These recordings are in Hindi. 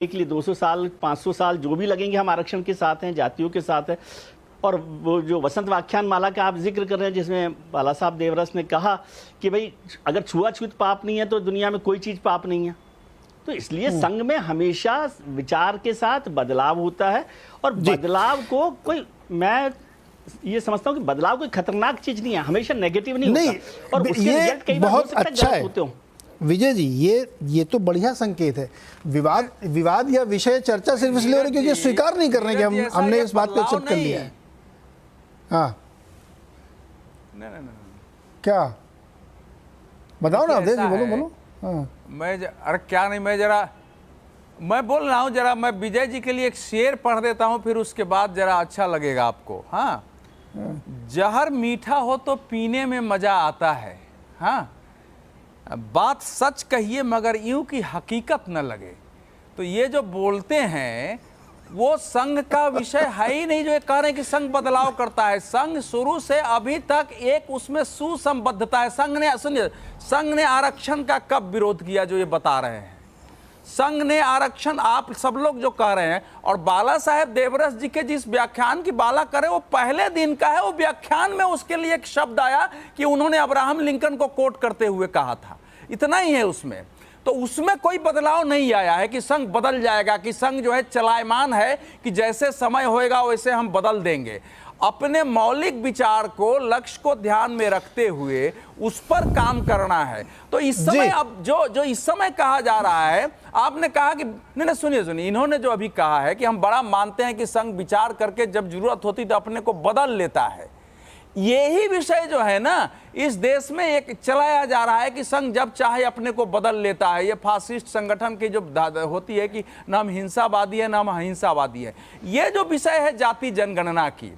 के लिए 200 साल 500 साल जो भी लगेंगे, हम आरक्षण के साथ हैं, जातियों के साथ हैं। और वो जो वसंत व्याख्यान माला का आप जिक्र कर रहे हैं, जिसमें बाला साहब देवरस ने कहा कि भाई अगर छुआछूत पाप नहीं है तो दुनिया में कोई चीज़ पाप नहीं है। तो इसलिए संघ में हमेशा विचार के साथ बदलाव होता है, और बदलाव को कोई, मैं ये समझता हूँ कि बदलाव कोई खतरनाक चीज नहीं है, हमेशा नेगेटिव नहीं होता, और उसके रिजल्ट कई बार बहुत अच्छा है होते हो। विजय जी, ये तो बढ़िया संकेत है। विवाद या विषय चर्चा सिर्फ इसलिए हो रही क्योंकि स्वीकार नहीं कर रहे कि हमने इस बात को एक्सेप्ट कर लिया है। हाँ, नहीं, क्या बताओ ना अवधेश जी, बोलो। हाँ, अरे क्या नहीं, मैं बोल रहा हूँ, जरा मैं विजय जी के लिए एक शेर पढ़ देता हूँ, फिर उसके बाद जरा अच्छा लगेगा आपको। हाँ, जहर मीठा हो तो पीने में मजा आता है। हाँ, बात सच कहिए मगर यूं की हकीकत न लगे। तो ये जो बोलते हैं वो संघ का विषय है ही नहीं, जो ये कह रहे हैं कि संघ बदलाव करता है। संघ शुरू से अभी तक एक उसमें सुसंबद्धता है। संघ ने आरक्षण का कब विरोध किया, जो ये बता रहे हैं? संघ ने आरक्षण, आप सब लोग जो कह रहे हैं, और बाला साहेब देवरस जी के जिस व्याख्यान की बाला करे वो पहले दिन का है। वो व्याख्यान में उसके लिए एक शब्द आया कि उन्होंने अब्राहम लिंकन को कोट करते हुए कहा था, इतना ही है उसमें। तो उसमें कोई बदलाव नहीं आया है कि संघ बदल जाएगा, कि संघ जो है चलायमान है, कि जैसे समय होएगा वैसे हम बदल देंगे। अपने मौलिक विचार को, लक्ष्य को ध्यान में रखते हुए उस पर काम करना है। तो इस समय अब जो इस समय कहा जा रहा है, आपने कहा कि नहीं, सुनिए, इन्होंने जो अभी कहा है कि हम बड़ा मानते हैं कि संघ विचार करके जब जरूरत होती तो अपने को बदल लेता है। यही विषय जो है ना, इस देश में एक चलाया जा रहा है कि संघ जब चाहे अपने को बदल लेता है। ये फासिस्ट संगठन की जो होती है कि न हम हिंसावादी है न हम अहिंसावादी है। ये जो विषय है जाति जनगणना की,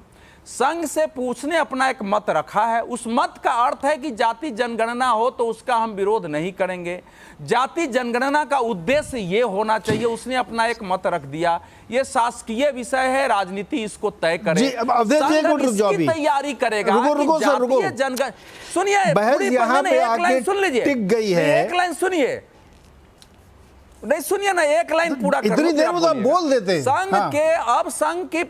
संघ से पूछने अपना एक मत रखा है। उस मत का अर्थ है कि जाति जनगणना हो तो उसका हम विरोध नहीं करेंगे। जाति जनगणना का उद्देश्य ये होना चाहिए, उसने अपना एक मत रख दिया। ये शासकीय विषय है, राजनीति इसको तय करे, इसकी तैयारी करेगा। सुनिए, सुन लीजिए, टिक गई है एक लाइन सुनिए, नहीं सुनिए ना, एक लाइन पूरा इतनी देर में तो आप बोल देते। संघ के अब संघ की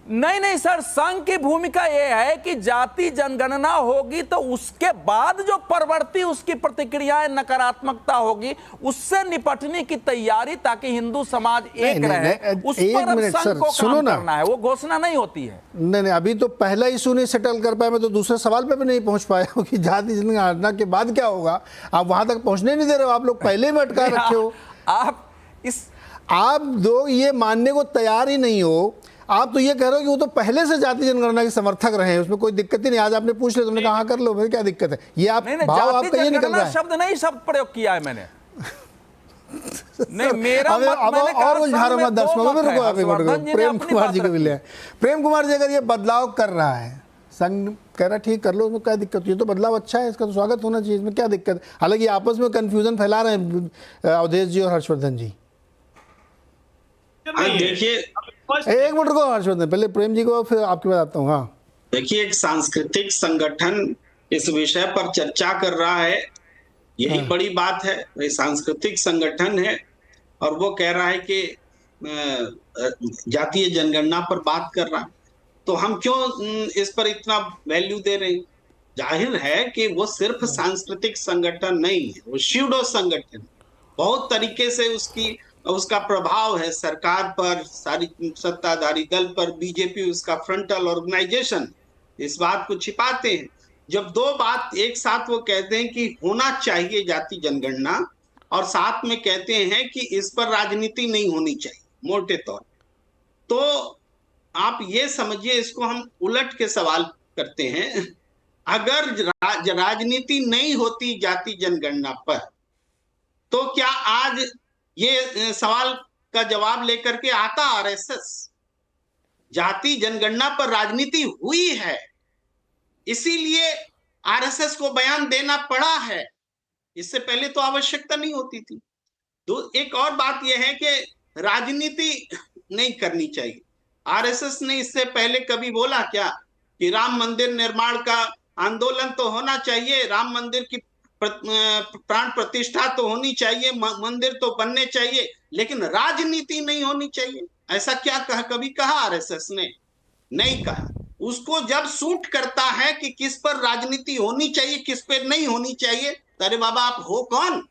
नहीं सर, संघ की भूमिका यह है कि जाति जनगणना होगी तो उसके बाद जो परवर्ती उसकी प्रतिक्रियाएं नकारात्मकता होगी, उससे निपटने की तैयारी, ताकि हिंदू समाज एक रहे। उस पर अब संघ को काम करना है, वो घोषणा नहीं होती है। नहीं, अभी तो पहला इशू नहीं सेटल कर पाए, मैं तो दूसरे सवाल पे भी नहीं पहुंच पाया कि जाति जनगणना के बाद क्या होगा। आप वहां तक पहुंचने नहीं दे रहे हो, आप लोग पहले में अटका रखे हो। आप दो ये मानने को तैयार ही नहीं हो। आप तो ये कह रहे हो कि वो तो पहले से जाति जनगणना के समर्थक रहे हैं, उसमें कोई दिक्कत ही नहीं। आज आपने पूछ लिया, तुमने कहा कर लो, भाई क्या दिक्कत है? ये आप भाव आपका ये निकल रहा है। शब्द नहीं, शब्द प्रयोग किया है मैंने। नहीं, मेरा और उलझा मत दर्शकों में, रुको, प्रेम कुमार जी को भी ले। प्रेम कुमार जी, अगर ये बदलाव कर रहा है संघ, कह रहा ठीक कर लो, उसमें क्या दिक्कत? ये तो बदलाव अच्छा है, इसका तो स्वागत होना चाहिए, इसमें क्या दिक्कत? हालांकि आपस में कंफ्यूजन फैला रहे हैं अवधेश जी और हर्षवर्धन जी। देखिए, एक मिनट को हर्षवर्धन, पहले प्रेम जी को, फिर आपकी बात आता हूँ। हाँ, देखिए, एक सांस्कृतिक संगठन इस विषय पर चर्चा कर रहा है, यही बड़ी बात है। ये सांस्कृतिक संगठन है और वो कह रहा है कि जातीय जनगणना पर बात कर रहा है, तो हम क्यों इस पर इतना वैल्यू दे रहे हैं? जाहिर है कि वो सिर्फ सांस्कृतिक संगठन नहीं है, वो स्यूडो संगठन, बहुत तरीके से उसका प्रभाव है सरकार पर, सारी सत्ताधारी दल पर। बीजेपी उसका फ्रंटल ऑर्गेनाइजेशन, इस बात को छिपाते हैं। जब दो बात एक साथ वो कहते हैं कि होना चाहिए जाति जनगणना, और साथ में कहते हैं कि इस पर राजनीति नहीं होनी चाहिए मोटे तौर पर, तो आप ये समझिए, इसको हम उलट के सवाल करते हैं। अगर राजनीति नहीं होती जाति जनगणना पर, तो क्या आज ये सवाल का जवाब लेकर के आता आरएसएस? जाति जनगणना पर राजनीति हुई है, इसीलिए आरएसएस को बयान देना पड़ा है, इससे पहले तो आवश्यकता नहीं होती थी। तो एक और बात यह है कि राजनीति नहीं करनी चाहिए। आरएसएस ने इससे पहले कभी बोला क्या कि राम मंदिर निर्माण का आंदोलन तो होना चाहिए, राम मंदिर की प्राण प्रतिष्ठा तो होनी चाहिए, मंदिर तो बनने चाहिए, लेकिन राजनीति नहीं होनी चाहिए। ऐसा क्या कभी कहा आरएसएस ने? नहीं कहा। उसको जब सूट करता है कि किस पर राजनीति होनी चाहिए, किस पर नहीं होनी चाहिए, तो अरे बाबा आप हो कौन?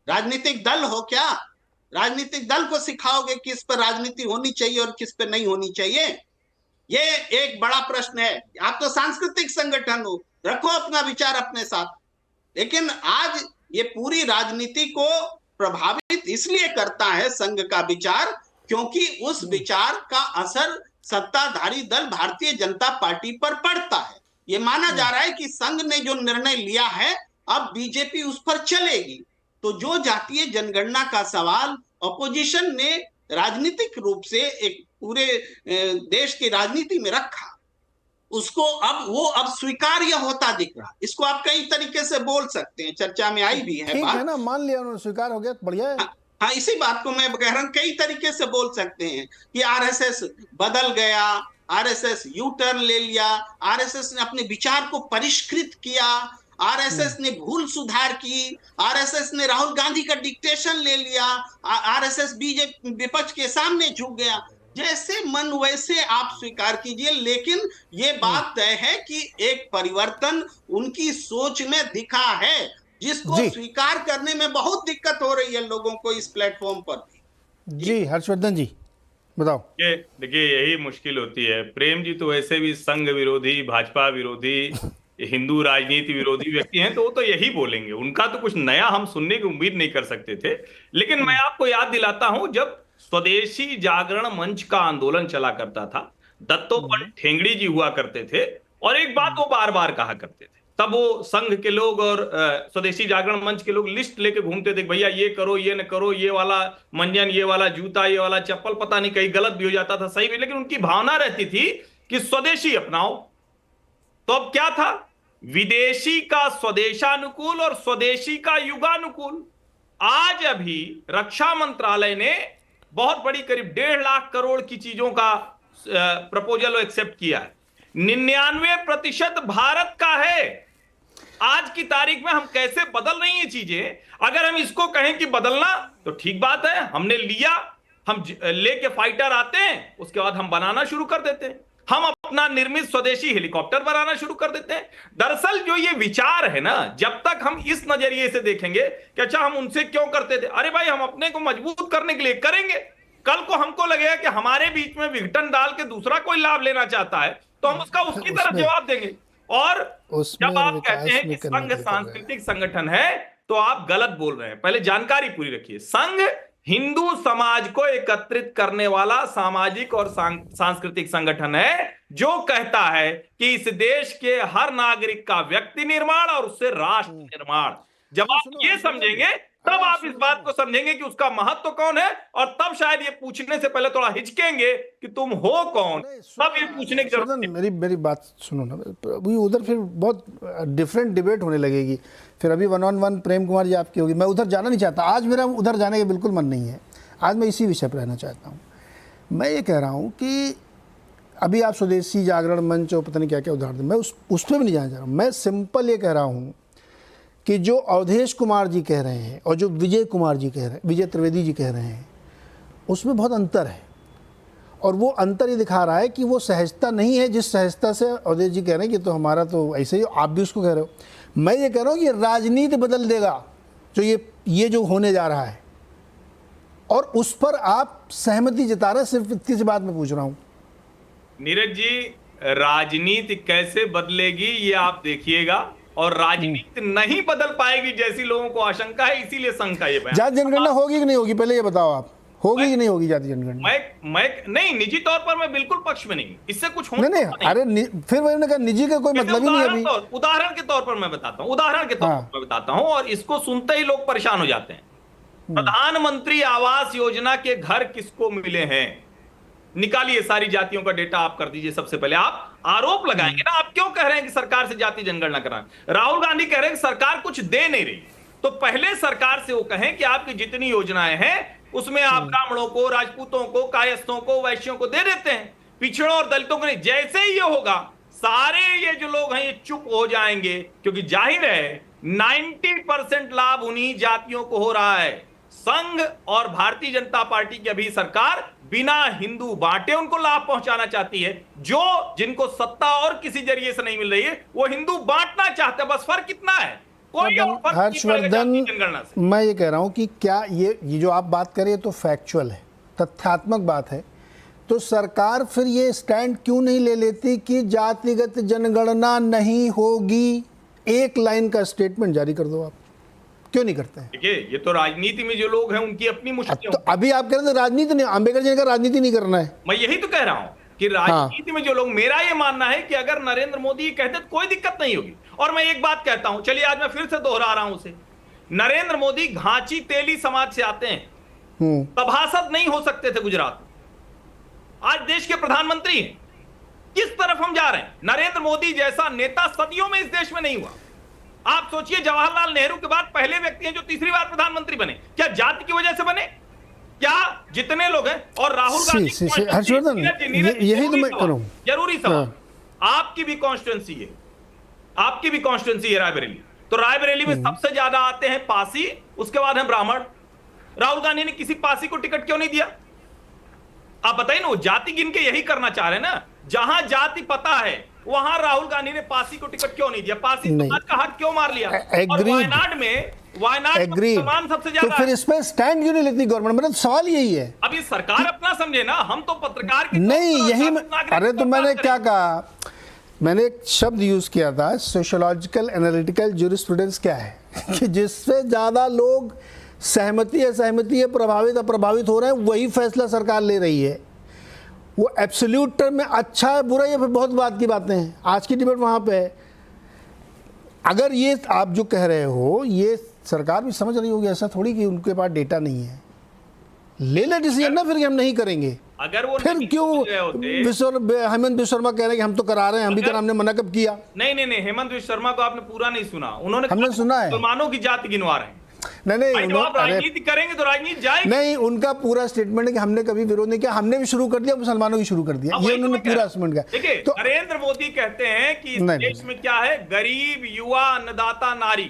राजनीतिक दल हो क्या? राजनीतिक दल को सिखाओगे किस पर राजनीति होनी चाहिए और किस पर नहीं होनी चाहिए? ये एक बड़ा प्रश्न है। आप तो सांस्कृतिक संगठन हो, रखो अपना विचार अपने साथ, लेकिन आज ये पूरी राजनीति को प्रभावित इसलिए करता है संघ का विचार, क्योंकि उस विचार का असर सत्ताधारी दल भारतीय जनता पार्टी पर पड़ता है। ये माना जा रहा है कि संघ ने जो निर्णय लिया है अब बीजेपी उस पर चलेगी। तो जो जातीय जनगणना का सवाल अपोजिशन ने राजनीतिक रूप से एक पूरे देश की राजनीति में रखा, उसको अब स्वीकार्य होता दिख रहा। इसको आप कई तरीके से बोल सकते हैं, चर्चा में आई भी है ठीक बात। है ना, मान लिया उन्होंने, स्वीकार हो गया, बढ़िया है। हाँ, इसी बात को मैं कह रहा हूं, कई तरीके से बोल सकते हैं कि आरएसएस बदल गया, आरएसएस यू टर्न ले लिया, आरएसएस ने अपने विचार को परिष्कृत किया, आरएसएस ने भूल सुधार की, आरएसएस ने राहुल गांधी का डिक्टेशन ले लिया, आरएसएस बीजेपी विपक्ष के सामने झुक गया। जैसे मन वैसे आप स्वीकार कीजिए, लेकिन ये बात तय है कि एक परिवर्तन उनकी सोच में दिखा है, जिसको स्वीकार करने में बहुत दिक्कत हो रही है लोगों को इस प्लेटफॉर्म पर। जी हर्षवर्धन जी बताओ। देखिए यही मुश्किल होती है। प्रेम जी तो वैसे भी संघ विरोधी, भाजपा विरोधी, हिंदू राजनीति विरोधी व्यक्ति हैं, तो वो तो यही बोलेंगे, उनका तो कुछ नया हम सुनने की उम्मीद नहीं कर सकते थे। लेकिन मैं आपको याद दिलाता हूं, जब स्वदेशी जागरण मंच का आंदोलन चला करता था, दत्तोपंत ठेंगड़ी जी हुआ करते थे और एक बात वो बार बार कहा करते थे, तब वो संघ के लोग और स्वदेशी जागरण मंच के लोग लिस्ट लेके घूमते थे, भैया ये करो, ये न करो, ये वाला मंजन, ये वाला जूता, ये वाला चप्पल, पता नहीं कहीं गलत भी हो जाता था, सही भी, लेकिन उनकी भावना रहती थी कि स्वदेशी अपनाओ। तो अब क्या था, विदेशी का स्वदेशानुकूल और स्वदेशी का युगानुकूल। आज अभी रक्षा मंत्रालय ने बहुत बड़ी, करीब 1.5 लाख करोड़ की चीजों का प्रपोजल एक्सेप्ट किया है। 99% भारत का है। आज की तारीख में हम कैसे बदल रही हैं चीजें। अगर हम इसको कहें कि बदलना, तो ठीक बात है, हमने लिया, हम लेके फाइटर आते हैं, उसके बाद हम बनाना शुरू कर देते हैं, हम अपना निर्मित स्वदेशी हेलीकॉप्टर बनाना शुरू कर देते हैं। दरअसल जो ये विचार है ना, जब तक हम इस नजरिए से देखेंगे कि अच्छा हम उनसे क्यों करते थे, अरे भाई हम अपने को मजबूत करने के लिए करेंगे। कल को हमको लगेगा कि हमारे बीच में विघटन डाल के दूसरा कोई लाभ लेना चाहता है, तो हम उसका उसकी तरफ जवाब देंगे। और जब आप कहते हैं कि संघ सांस्कृतिक संगठन है, तो आप गलत बोल रहे हैं। पहले जानकारी पूरी रखिए। संघ हिंदू समाज को एकत्रित करने वाला सामाजिक और सांस्कृतिक संगठन है, जो कहता है कि इस देश के हर नागरिक का व्यक्ति निर्माण और उससे राष्ट्र निर्माण। जब आप ये समझेंगे, तब आप इस बात को समझेंगे कि उसका महत्व कौन है, और तब शायद ये पूछने से पहले थोड़ा हिचकेंगे कि तुम हो कौन, तब ये पूछने की जरूरत है। मेरी बात सुनो ना, अभी उधर फिर बहुत डिफरेंट डिबेट होने लगेगी, फिर अभी 1-on-1 प्रेम कुमार जी आपकी होगी। मैं उधर जाना नहीं चाहता, आज मेरा उधर जाने का बिल्कुल मन नहीं है, आज मैं इसी विषय पर रहना चाहता हूँ। मैं ये कह रहा हूँ कि अभी आप स्वदेशी जागरण मंच और पता नहीं क्या क्या उदाहरण, मैं उस पर भी नहीं जाना चाह रहा हूँ। मैं सिंपल ये कह रहा हूँ कि जो अवधेश कुमार जी कह रहे हैं और जो विजय कुमार जी कह रहे हैं, विजय त्रिवेदी जी कह रहे हैं, उसमें बहुत अंतर है। और वो अंतर ये दिखा रहा है कि वो सहजता नहीं है जिस सहजता से अवधेश जी कह रहे हैं कि तो हमारा तो ऐसे ही, आप भी उसको कह रहे हो। मैं ये कह रहा हूँ कि राजनीति बदल देगा जो ये जो होने जा रहा है, और उस पर आप सहमति जता रहे हैं। सिर्फ इतनी सी बात मैं पूछ रहा हूँ। नीरज जी, राजनीति कैसे बदलेगी ये आप देखिएगा, और राजनीति नहीं बदल पाएगी जैसी लोगों को आशंका है, इसीलिए संघ का ये बयान। जाति जनगणना होगी कि नहीं होगी, पहले ये बताओ आप, होगी कि नहीं होगी जाति जनगणना? मैं नहीं, निजी तौर पर मैं बिल्कुल पक्ष में नहीं, इससे कुछ होना नहीं। अरे फिर मैंने कहा निजी का कोई मतलब ही नहीं अभी। उदाहरण के तौर पर मैं बताता हूं, और इसको सुनते ही लोग परेशान हो जाते हैं। प्रधानमंत्री आवास योजना के घर किसको मिले हैं? निकालिए सारी जातियों का डेटा आप कर दीजिए। सबसे पहले आप आरोप लगाएंगे ना, आप क्यों कह रहे हैं कि सरकार से जाति जनगणना कराएं? राहुल गांधी कह रहे हैं कि सरकार कुछ दे नहीं रही, तो पहले सरकार से वो कहें कि आपकी जितनी योजनाएं हैं उसमें आप ब्राह्मणों को, राजपूतों को, कायस्थों को, वैश्यों को दे देते हैं, पिछड़ों और दलितों को नहीं। जैसे ही ये होगा, सारे ये जो लोग हैं ये चुप हो जाएंगे, क्योंकि जाहिर है 90% लाभ उन्हीं जातियों को हो रहा है। संघ और भारतीय जनता पार्टी की अभी सरकार बिना हिंदू बांटे उनको लाभ पहुंचाना चाहती है। जो जिनको सत्ता और किसी जरिए से नहीं मिल रही है वो हिंदू बांटना चाहते हैं। बस फर्क कितना है, कोई और फर्क नहीं पड़ेगा जाति जनगणना से। मैं ये कह रहा हूं कि क्या ये जो आप बात कर रहे हैं तो फैक्चुअल है, तथ्यात्मक बात है, तो सरकार फिर ये स्टैंड क्यों नहीं ले लेती कि जातिगत जनगणना नहीं होगी? एक लाइन का स्टेटमेंट जारी कर दो। आप क्यों नहीं करते हैं? देखिए, ये तो राजनीति में जो लोग हैं उनकी अपनी मुश्किलें। तो अभी आप कह रहे थे राजनीति नहीं, अंबेडकर जी ने कहा राजनीति नहीं करना है। मैं यही तो कह रहा हूं कि राजनीति में जो लोग, मेरा ये मानना है कि अगर नरेंद्र मोदी कहते तो कोई दिक्कत नहीं होगी। और मैं एक बात कहता हूं, चलिए आज मैं फिर से दोहरा रहा हूं उसे, नरेंद्र मोदी घांची तेली समाज से आते हैं, सभासद नहीं हो सकते थे गुजरात में, आज देश के प्रधानमंत्री हैं। किस तरफ हम जा रहे हैं? नरेंद्र मोदी जैसा नेता सदियों में इस देश में नहीं हुआ। आप सोचिए, जवाहरलाल नेहरू के बाद पहले व्यक्ति हैं जो तीसरी बार प्रधानमंत्री बने। क्या जाति की वजह से बने? क्या जितने लोग हैं? और राहुल गांधी, हर्षवर्धन, यही तो मैं करूं, जरूरी सवाल, आपकी भी कॉन्स्टिट्यूंसी है, आपकी भी कॉन्स्टिट्यूंसी है रायबरेली। तो रायबरेली में सबसे ज्यादा आते हैं पासी, उसके बाद है ब्राह्मण। राहुल गांधी ने किसी पासी को टिकट क्यों नहीं दिया? आप बताइए ना, वो जाति गिन के यही करना चाह रहे हैं ना। जहां जाति पता है वहां राहुल गांधी ने पासी को टिकट क्यों नहीं दिया? पासी समाज का हक क्यों मार लिया? और वायनाड में मुसलमान सबसे ज्यादा। तो फिर इस पे स्टैंड क्यों नहीं लेती गवर्नमेंट? मेरा सवाल यही है। अभी सरकार अपना समझे ना, हम तो पत्रकार की नहीं, यही अरे तो मैंने क्या कहा, मैंने एक शब्द यूज किया था, सोशियोलॉजिकल एनालिटिकल ज्यूरिस्प्रूडेंस क्या है कि जिससे ज्यादा लोग सहमति है, प्रभावित अप्रभावित हो रहे हैं, वही फैसला सरकार ले रही है। वो एब्सोल्यूट टर्म में अच्छा है बुरा है, फिर बहुत बात की बातें हैं। आज की डिबेट वहाँ पे है। अगर ये आप जो कह रहे हो ये सरकार भी समझ रही होगी, ऐसा थोड़ी कि उनके पास डेटा नहीं है। ले ले डिसीजन ना फिर कि हम नहीं करेंगे। अगर वो फिर क्यों हेमंत विश्व शर्मा कह रहे हैं कि हम तो करा रहे हैं, हम भी करा, हमने मना कब किया? नहीं, हेमंत विश्व शर्मा को आपने पूरा नहीं सुना। उन्होंने हमने सुना है, मुसलमानों की जाति गिनवा रहे हैं। नहीं, तो आप राजनीति करेंगे तो राजनीति जाएगी। नहीं, उनका पूरा स्टेटमेंट है कि हमने कभी विरोध नहीं किया, हमने भी शुरू कर दिया, मुसलमानों की शुरू कर दिया, ये उन्होंने पूरा स्टेटमेंट किया। देखिए, तो नरेंद्र मोदी कहते हैं कि इस देश में क्या है, गरीब, युवा, अन्नदाता, नारी।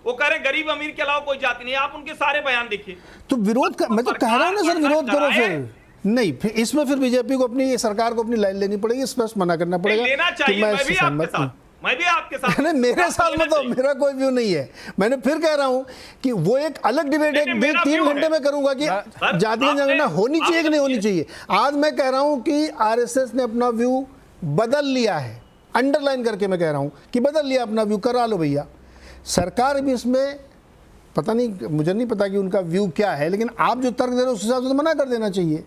वो कह रहे गरीब अमीर के अलावा कोई जाति नहीं। आप उनके सारे बयान देखिए। तो विरोध कर, मैं तो कह रहा हूं ना सर, विरोध करो फिर। नहीं, फिर इसमें फिर बीजेपी को अपनी सरकार को अपनी लाइन लेनी पड़ेगी, स्पष्ट मना करना पड़ेगा। लेना चाहिए, मैं भी आपके साथ नहीं, मेरे साथ में तो मेरा कोई व्यू नहीं है। मैंने फिर कह रहा हूं कि वो एक अलग डिबेट है, 3 घंटे में करूंगा कि जातीय जनगणना होनी चाहिए कि नहीं होनी चाहिए। आज मैं कह रहा हूं कि आरएसएस ने अपना व्यू बदल लिया है, अंडरलाइन करके मैं कह रहा हूं कि बदल लिया अपना व्यू, करा लो भैया। सरकार भी इसमें पता नहीं, मुझे नहीं पता कि उनका व्यू क्या है, लेकिन आप जो तर्क दे रहे हो उस हिसाब से तो मना कर देना चाहिए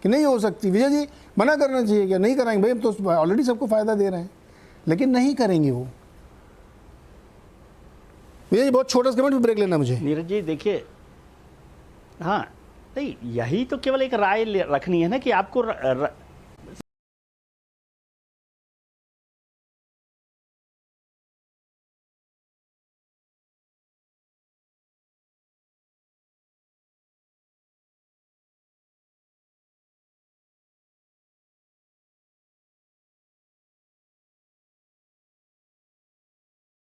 कि नहीं हो सकती। विजय जी, मना करना चाहिए क्या? नहीं कराएंगे भाई, हम तो ऑलरेडी सबको फायदा दे रहे हैं, लेकिन नहीं करेंगे वो। विजय जी, बहुत छोटा सा कमेंट, ब्रेक लेना मुझे। नीरज जी देखिए, हाँ नहीं, यही तो केवल एक राय रखनी है ना कि आपको